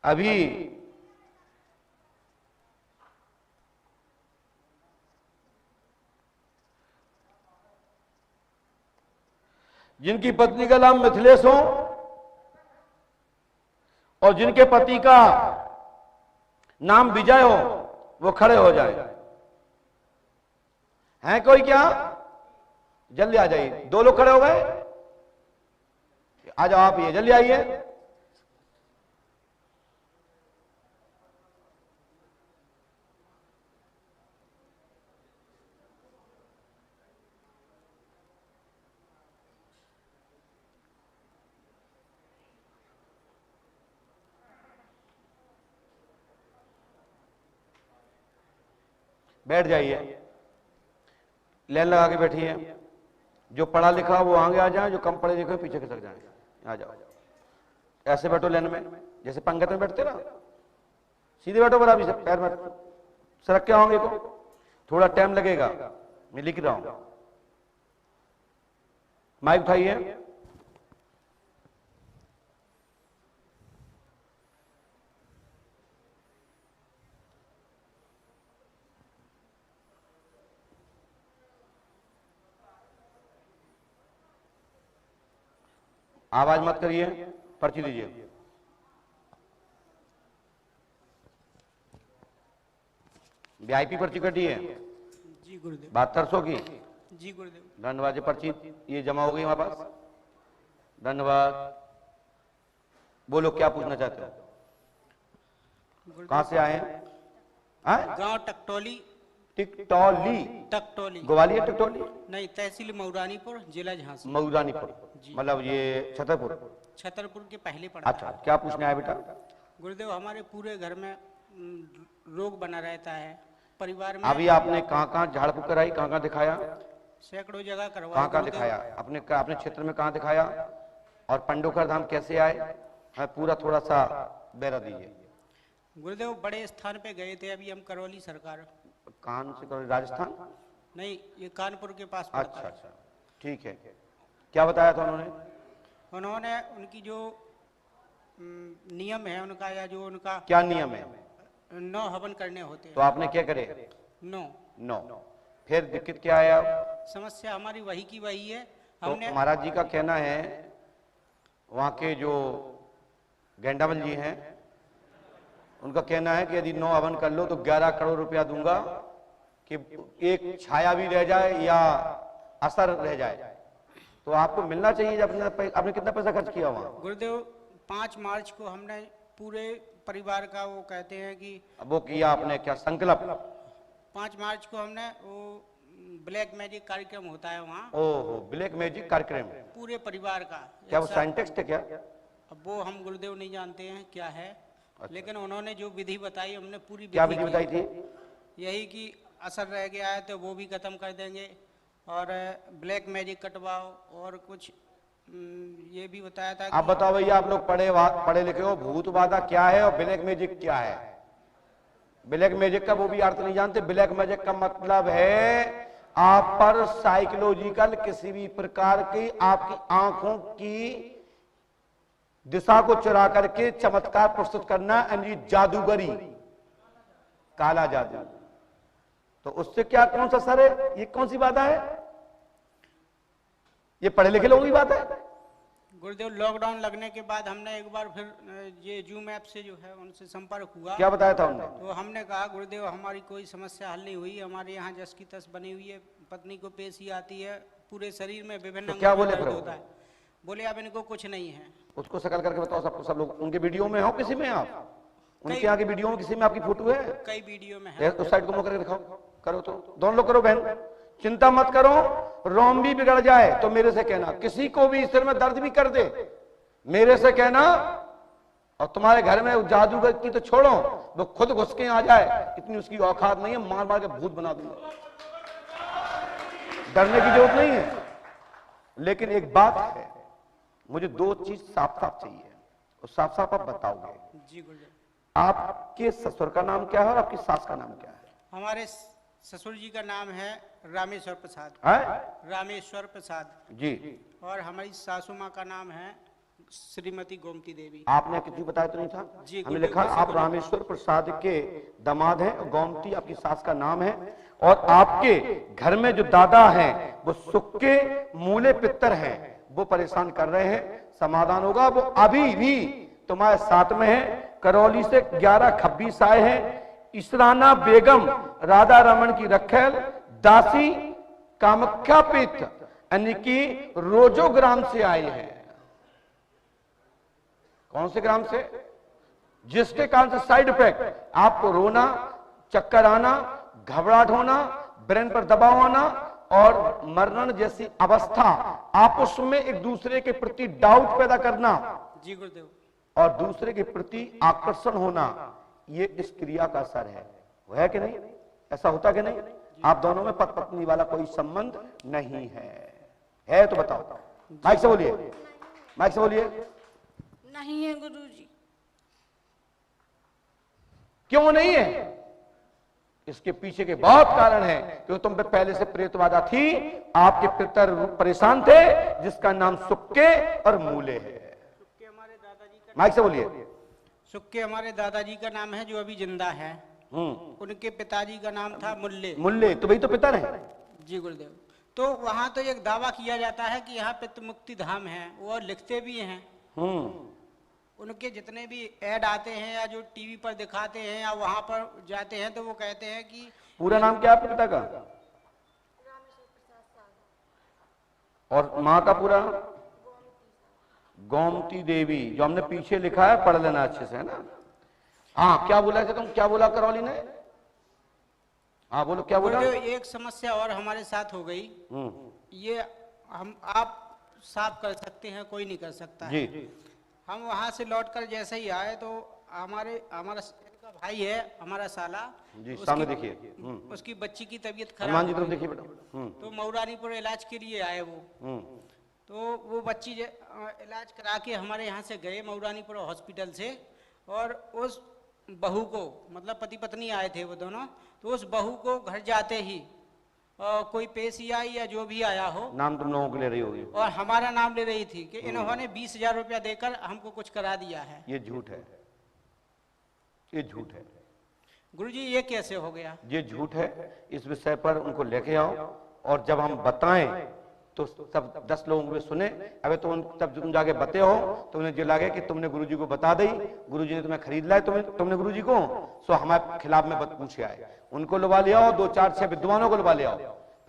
अभी जिनकी पत्नी का नाम मिथिलेश हो और जिनके पति का नाम विजय हो वो खड़े हो जाए। हैं कोई क्या? जल्दी आ जाइए। दो लोग खड़े हो गए, आ जाओ आप, ये जल्दी आइए। बैठ जाइए, लाइन लगा के बैठिए। जो पढ़ा लिखा वो आगे आ जाए, जो कम पढ़े लिखे पीछे खिसक जाए। आ जाओ, ऐसे बैठो लाइन में, जैसे पंगत में बैठते ना, सीधे बैठो बराबर से, पैर में सरक के आओगे तो थोड़ा टाइम लगेगा, मैं लिख रहा हूं। माइक उठाइए। आवाज मत करिए, पर्ची दीजिए। वीआईपी पर्ची कटी है जी गुरुदेव। 7200 की। जी गुरुदेव। धन्यवाद। ये पर्ची ये जमा हो गई हमारे पास। धन्यवाद। बोलो क्या पूछना चाहते हो? कहां से आए हैं? गांव टकटोली। टिकटौली? टकटोली ग्वालियर टिकटौली नहीं, तहसील मऊरानीपुर, जिला झांसी। मऊरानीपुर, मतलब ये छतरपुर। छतरपुर के पहले पड़ा। अच्छा, क्या पूछने आया बेटा? गुरुदेव, हमारे पूरे घर में रोग बना रहता है, परिवार में। अभी आपने कहाँ झाड़ फूक कराई, कहाँ दिखाया? सैकड़ों जगह करवाया। कहाँ दिखाया? अपने क्षेत्र में कहाँ दिखाया? और पंडोकर धाम कैसे आए? है पूरा थोड़ा सा बेरा दीजिए। गुरुदेव, बड़े स्थान पे गए थे अभी हम, करौली सरकार। कहां से? राजस्थान? नहीं, ये कानपुर के पास। अच्छा अच्छा, ठीक है। क्या बताया था उन्होंने? उन्होंने उनकी जो नियम है उनका, या जो उनका क्या नियम है? 9 हवन करने होते हैं। तो आपने क्या करे? 9। फिर दिक्कत क्या आया? समस्या हमारी वही की वही है। तो हमने महाराज जी का कहना है, वहां के जो गेंडामल जी हैं उनका कहना है कि यदि 9 हवन कर लो तो 11 करोड़ रुपया दूंगा, कि एक छाया भी रह जाए या असर रह जाए। तो आपको मिलना चाहिए। जब आपने कितना पैसा खर्च किया वहां? गुरुदेव, 5 मार्च को हमने पूरे परिवार का, वो कहते हैं कि वो किया आपने क्या संकल्प? 5 मार्च को हमने वो ब्लैक मैजिक कार्यक्रम होता है वहाँ। ओहो, ब्लैक मैजिक कार्यक्रम पूरे परिवार का। क्या वो साइंटिस्ट है क्या? अब वो हम गुरुदेव नहीं जानते हैं क्या है। अच्छा। लेकिन उन्होंने जो विधि बताई, हमने पूरी क्या विधि बताई थी? यही कि असर रह गया है तो वो भी खत्म कर देंगे, और ब्लैक मैजिक कटवाओ, और कुछ ये भी बताया था। आप बताओ भैया, आप लोग पढ़े लिखे हो, भूत बाधा क्या है और ब्लैक मैजिक क्या है? ब्लैक मैजिक का वो भी अर्थ नहीं जानते। ब्लैक मैजिक का मतलब है आप पर साइकोलॉजिकल किसी भी प्रकार की आपकी आंखों की दिशा को चुरा करके चमत्कार प्रस्तुत करना, यानी जादूगरी, काला जादू। तो उससे क्या, कौन सा सर है? ये कौन सी बाधा है? ये पढ़े लिखे लोगों की बात है। गुरुदेव, लॉकडाउन लगने के बाद हमने एक बार फिर ये जूम ऐप से जो है उनसे संपर्क हुआ। क्या बताया था उन्होंने? तो हमने कहा, गुरुदेव हमारी कोई समस्या हल नहीं हुई, हमारे यहाँ जस की तस बनी हुई है, पत्नी को पेशी आती है, पूरे शरीर में विभिन्न तो क्या बोले दर्द होता है। बोले अब इनको कुछ नहीं है। उसको शकल करके बताओ सबको, सब लोग उनके वीडियो में हो, किसी में आप उनके यहाँ की वीडियो में किसी में आपकी फोटो है? कई वीडियो में है। उस साइड को मुंह करके दिखाओ। करो तो दोनों लोग करो बहन, चिंता मत करो। रोम भी बिगड़ जाए तो मेरे से कहना, किसी को भी सिर में दर्द भी कर दे मेरे से कहना, और तुम्हारे घर में जादूगर की तो छोड़ो, वो खुद घुस के आ जाए, इतनी उसकी औकात नहीं है, मार मार के भूत बना दूंगा। डरने की जरूरत नहीं है। लेकिन एक बात है, मुझे 2 चीज साफ साफ चाहिए, और साफ साफ आप बताओगे। जी गुरुदेव। आपके ससुर का नाम क्या है और आपकी सास का नाम क्या है? हमारे ससुर जी का नाम है रामेश्वर प्रसाद। है? रामेश्वर प्रसाद जी। और हमारी सासू माँ का नाम है श्रीमती गोमती देवी। आपने कितनी बताया तो नहीं था जी, हमें लिखा आप रामेश्वर प्रसाद के दामाद हैं और गोमती आपकी सास का नाम है और आपके घर में जो दादा हैं वो सुक्के मूले पितर हैं, वो परेशान कर रहे हैं, समाधान होगा। वो अभी भी तुम्हारे साथ में है। करौली से 11 खब्बीस आए हैं। इसराना बेगम राधा रमन की रखेल दासी कामाख्या पीठ यानी कि रोजो ग्राम से आई है। कौन से ग्राम से? जिसके कारण से साइड इफेक्ट आपको रोना, चक्कर आना, घबराहट होना, ब्रेन पर दबाव आना और मरण जैसी अवस्था, आपस में एक दूसरे के प्रति डाउट पैदा करना जी गुरुदेव, और दूसरे के प्रति आकर्षण होना, ये इस क्रिया का असर है। वो है कि नहीं? ऐसा होता कि नहीं? आप दोनों में पति पत्नी वाला कोई संबंध नहीं है तो बताओ। माइक से बोलिए, माइक से बोलिए। नहीं है गुरुजी। क्यों नहीं है? इसके पीछे के बहुत कारण है, क्योंकि तुम पे पहले से प्रेतबाधा थी, आपके पितर परेशान थे, जिसका नाम सुक्के और मूले है। सुक्के हमारे दादाजी का, माइक से बोलिए। सुक्के हमारे दादाजी का नाम है जो अभी जिंदा है। उनके पिताजी का नाम था मुल्ले। मुल्ले तो वही तो पितर है। जी गुरुदेव। तो वहां तो एक दावा किया जाता है कि यहाँ पितृ मुक्ति धाम है, वो लिखते भी हैं। उनके जितने भी ऐड आते हैं या जो टीवी पर दिखाते हैं या वहां पर जाते हैं तो वो कहते हैं कि पूरा नाम क्या है आपके पिता का? और माँ का पूरा? गोमती देवी। जो हमने पीछे लिखा है पढ़ लेना अच्छे से, है ना? हाँ, क्या बोला था तुम? क्या बोला करौली ने? हाँ बोलो, क्या बोला? एक समस्या और हमारे साथ हो गई। ये हम आप साफ कर सकते हैं, कोई नहीं कर सकता है। जी। हम वहां से लौटकर जैसे ही आए तो हमारा इनका भाई है, हमारा साला जी, सामने देखिए। उसकी बच्ची की तबीयत हनुमान जी खराब तरफ देखिए बेटा। तो मऊरानीपुर इलाज के लिए आए वो। तो वो बच्ची इलाज करा के हमारे यहाँ से गए मऊरानीपुर हॉस्पिटल से, और उस बहू को, मतलब पति पत्नी आए थे वो दोनों, तो उस बहू को घर जाते ही कोई पेशी आई या जो भी आया हो, नाम तुम लोगों को ले रही होगी, और हमारा नाम ले रही थी कि इन्होंने 20,000 रुपया देकर हमको कुछ करा दिया है। ये झूठ है, ये झूठ है गुरुजी। ये कैसे हो गया? ये झूठ है। इस विषय पर उनको लेके आओ, और जब हम बताएं तो सब 10 लोगों को सुने। अबे तब तुम जाके बते हो तो उन्हें जो लगे कि तुमने गुरुजी को बता दी, गुरुजी ने तुम्हें खरीद लाए, तुमने गुरुजी को, सो हमारे खिलाफ में बत पूछे आए। उनको लुबा ले आओ, 2 4 6 विद्वानों को लुबा ले आओ,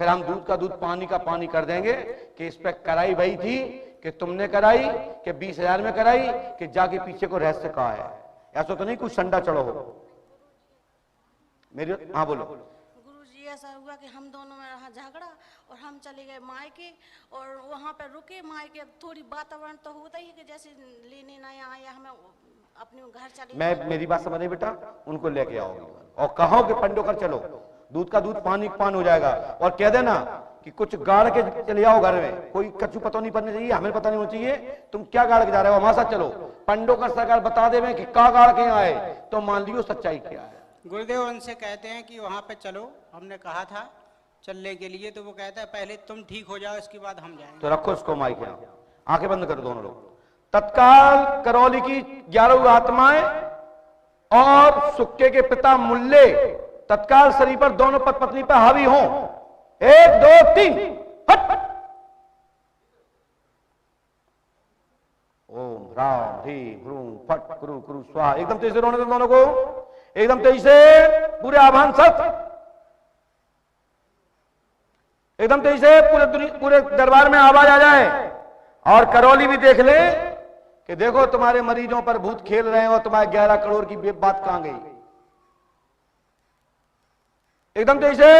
फिर हम दूध का दूध पानी का पानी कर देंगे कि इस पे कराई वही थी कि तुमने कराई, कि 20,000 में कराई, कि जाके पीछे को रहस्य कहा है। ऐसा तो नहीं कुछ संडा चढ़ो हो मेरी। हाँ बोलो। गुरुजी ऐसा हुआ कि हम दोनों में रहा झगड़ा, और हम चले गए मायके, और वहाँ पे रुके। मायके थोड़ी वातावरण तो होता ही है कि जैसे लेने नहीं आए, हमें अपने घर चले। मेरी बात समझ नहीं बेटा, उनको लेके आओ और कहो कि पंडो कर चलो, दूध का दूध पानी पान हो जाएगा, और कह देना कि कुछ गाड़ के चले आओ घर में, कोई कच्चू पता नहीं पड़ने चाहिए, हमें पता नहीं होना चाहिए तुम क्या गाड़ के जा रहे हो, हमारे साथ चलो। पंडो का सरकार बता देवे कि का गाड़ के आए तो मान लियो सच्चाई क्या है। गुरुदेव उनसे कहते हैं कि वहां पे चलो, हमने कहा था चलने के लिए, तो वो कहता है पहले तुम ठीक हो जाओ, इसके बाद हम जाएंगे। तो रखो इसको माइक में, आंखें बंद करो दोनों लोग। तत्काल करौली की 11 आत्माएं और सुक्के के पिता मुल्ले तत्काल शरीर पर दोनों पत्नी पर हावी हों। 1 2 3 हट। ओम ह्राम ह्रीम ह्रूम फट कुरु कुरु स्वाहा। एकदम तेजी से रोने दो दोनों को, एकदम तेजी से, पूरे आभान सत, एकदम तेजी से पूरे दरबार में आवाज आ जाए, और करौली भी देख ले कि देखो तुम्हारे मरीजों पर भूत खेल रहे हैं, और तुम्हारे 11 करोड़ की बात कहां गई। एकदम तेजी से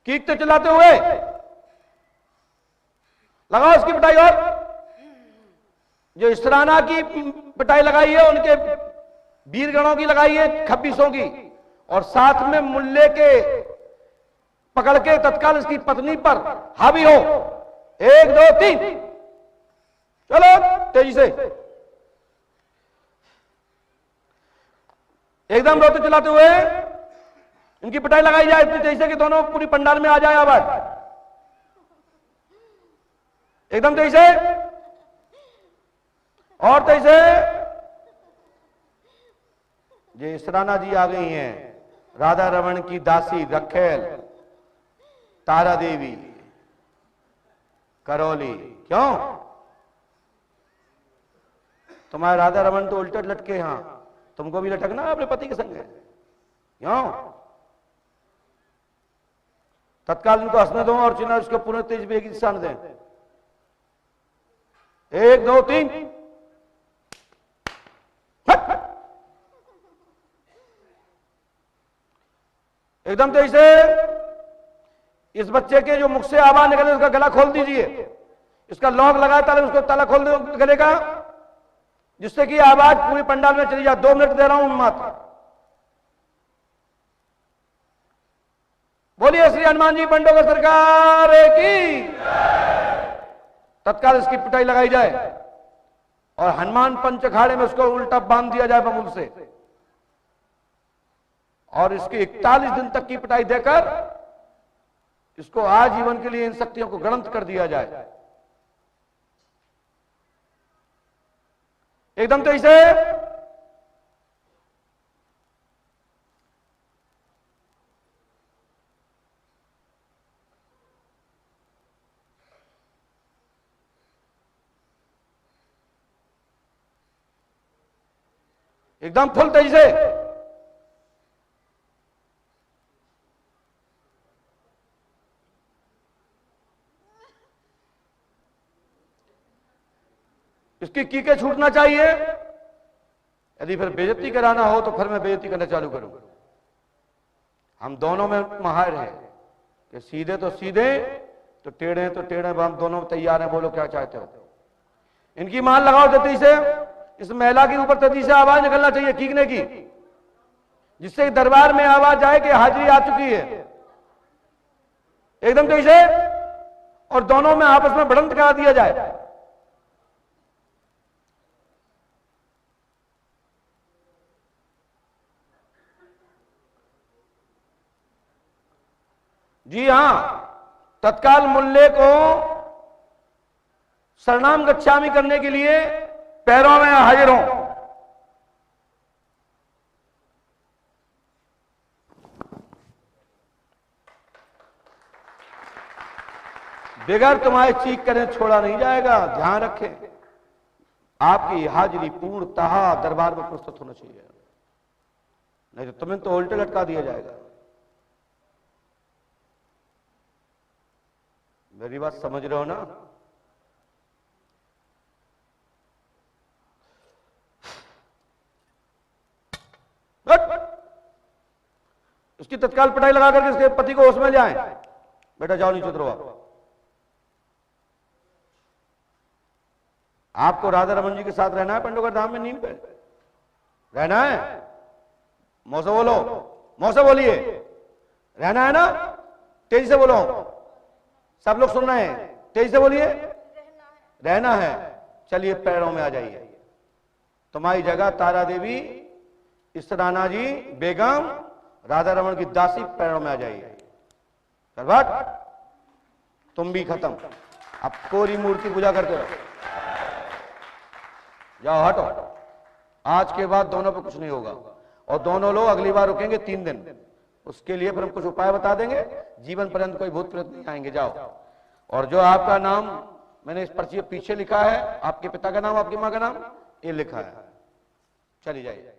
कीकते चलाते हुए लगाओ इसकी पिटाई, और जो इसराना की पिटाई लगाई है उनके वीरगणों की लगाई है, खब्बीसों की, और साथ में मुल्ले के पकड़ के तत्काल इसकी पत्नी पर हावी हो। 1 2 3 चलो तेजी से, एकदम रोते चलाते हुए इनकी पिटाई लगाई जाए इतनी तेजी से कि दोनों पूरी पंडाल में आ जाए आवाज। एकदम तेजी से और तैसे ये इसराना जी आ गई हैं, राधा रमन की दासी रखेल तारा देवी करौली। क्यों? तुम्हारे राधा रमन तो उल्टे लटके, यहां तुमको भी लटकना अपने पति के संग है। क्यों? तत्काल इनको हंसने दो और चिन्ह उसके पूर्ण तेज भी एक दिशा दें। 1 2 3 एकदम तेज से इस बच्चे के जो मुख से आवाज निकले उसका गला खोल दीजिए। इसका लॉक लगाए ताले उसको ताला खोल दो गले का, जिससे कि आवाज पूरी पंडाल में चली जाए। 2 मिनट दे रहा हूं मात्र। बोलिए श्री हनुमान जी बंडोगर सरकार की। तत्काल इसकी पिटाई लगाई जाए और हनुमान पंच अखाड़े में उसको उल्टा बांध दिया जाए बमूल से, और इसकी 41 दिन तक की पिटाई देकर इसको आजीवन के लिए इन शक्तियों को गणंत कर दिया जाए। एकदम तो इसे एकदम फुल तेजी से इसकी कीके छूटना चाहिए। यदि फिर बेइज्जती कराना हो तो फिर मैं बेइज्जती करना चालू करूं। हम दोनों में माहिर हैं कि सीधे तो सीधे, तो टेढ़े तो टेढ़े, हम दोनों तैयार हैं। बोलो क्या चाहते हो? इनकी मान लगाओ तेजी से। इस महिला के ऊपर तेजी से आवाज निकलना चाहिए कीकने की, जिससे दरबार में आवाज आए कि हाजिरी आ चुकी है। एकदम तेजी से, और दोनों में आपस में भिड़ंत करा दिया जाए। जी हां, तत्काल मुल्ले को शरणाम गच्छामि करने के लिए पैरों में हाजिर हो। बगैर तुम्हारे चीख करें छोड़ा नहीं जाएगा। ध्यान रखें, आपकी हाजिरी पूर्णतः दरबार में प्रस्तुत होना चाहिए, नहीं तो तुम्हें तो उल्टे लटका दिया जाएगा। मेरी बात समझ रहे हो ना? उसकी तत्काल पिटाई लगा करके इसके पति को होश में ले आए। बेटा जाओ नीचे उतरो। आपको राधा रमन जी के साथ रहना है पंडोगर धाम में, नीम पे रहना है। मौसे बोलो, मौसे बोलिए, रहना है ना? तेजी से बोलो, सब लोग सुन रहे हैं, तेजी से बोलिए। रहना है। चलिए पैरों में आ जाइए। तुम्हारी जगह तारा देवी, इसराना जी, बेगम, राधा रमन की दासी पैरों में आ जाइए। करवाट, तुम भी खत्म। अब कोरी मूर्ति पूजा करते रहो। जाओ हटो। आज के बाद दोनों पे कुछ नहीं होगा, और दोनों लोग अगली बार रुकेंगे 3 दिन। उसके लिए फिर हम कुछ उपाय बता देंगे। जीवन पर्यंत कोई भूत प्रेत नहीं आएंगे। जाओ। और जो आपका नाम मैंने इस पर्ची पे पीछे लिखा है, आपके पिता का नाम, आपकी मां का नाम, ये लिखा है। चली जाइए।